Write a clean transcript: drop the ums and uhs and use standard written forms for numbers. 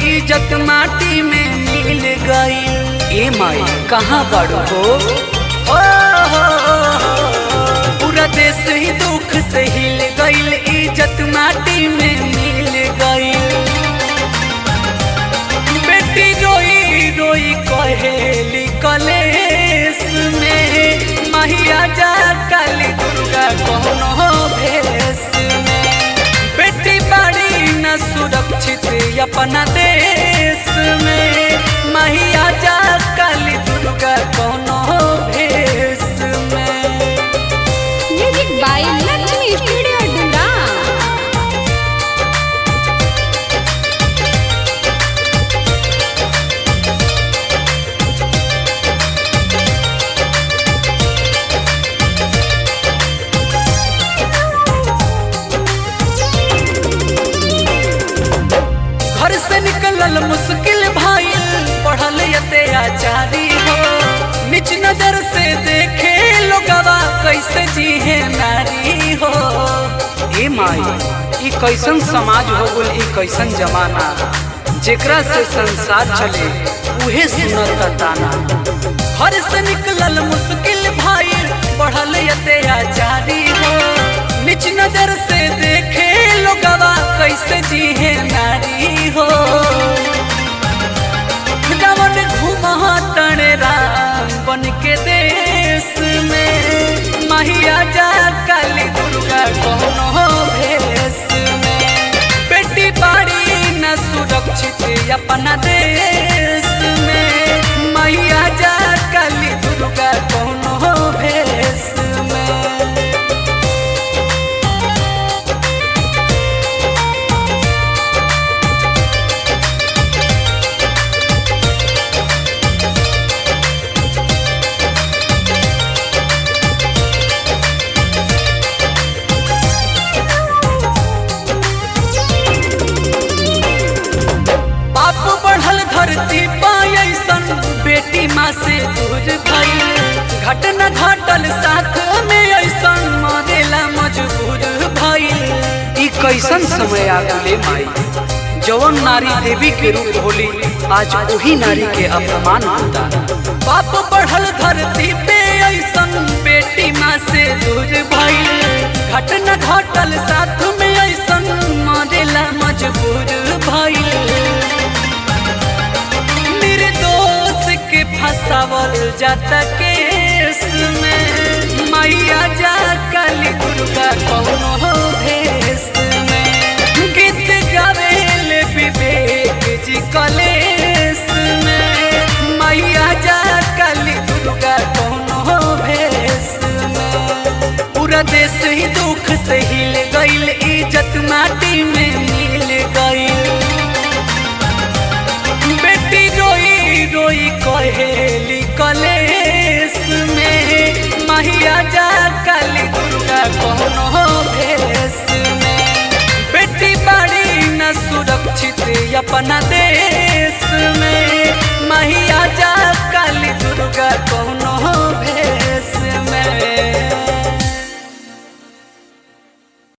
इज्जत माटी में मिल गई। ए माई कहाँ बड़ो हो, पूरा देश ही दुख से हिल गईल, इज्जत माटी में मिल गई। बेटी रोई रोई कहेली कलेस में, माहिया जा काली दुर्गा कौनो भेष में। बेटी बड़ी न सुरक्षित अपना देश में, माहिया जा काली दुर्गा कौनो भेष में। म्यूजिक बाय लक्ष्मी स्टूडियो डुंगा। घर से निकलल मुश्किल भाई, पढ़ल अत्याचारी हो, नीच नजर से देखे लोगवा कैसे जीहे नारी हो। ए माई ई कैसन समाज हो गल, ई कैसन जमाना, जेकरा से संसार चले उहे सुनता ताना। घर से निकलल मुश्किल भाई, पढ़ल अत्याचारी हो, नीच नजर से देखे लोगवा कैसे जीहे नारी हो। रावण घुमा तणे राम बन के देश में, माहिया जा काली दुर्गा कौनो भेष में। बेटी बाड़ी न सुरक्षित अपना देश में, माहिया जा काली दुर्गा कौनो भेष में। धरती पायसन बेटी माँ से दूर भई, घटना घटल साथ में ऐसन मरेला मजबूर भई। ई कैसन समय आ गए माई, जवन नारी देवी के रूप होली, आज वही नारी के अपमान होता। पाप बढ़ल धरती पे ऐसन बेटी माँ से दूर भई, घटना घटल साथ में ऐसन मरेला मजबूर भई। फसावल जाता केस में, माइया जा काली दुर्गा कौनो भेष में। गीत गावेले विवेक जी कलेस में, माइया जा काली दुर्गा कौनो भेष में। पूरा देश ही दुख से हिल गईल, इज्जत माटी में मिल गईल। बेटी रोई रोई कहेली कलेस में, माहिया जा काली दुर्गा कौनो भेष में। बेटी बड़ी न सुरक्षित अपना देश में, माहिया जा काली दुर्गा कौनो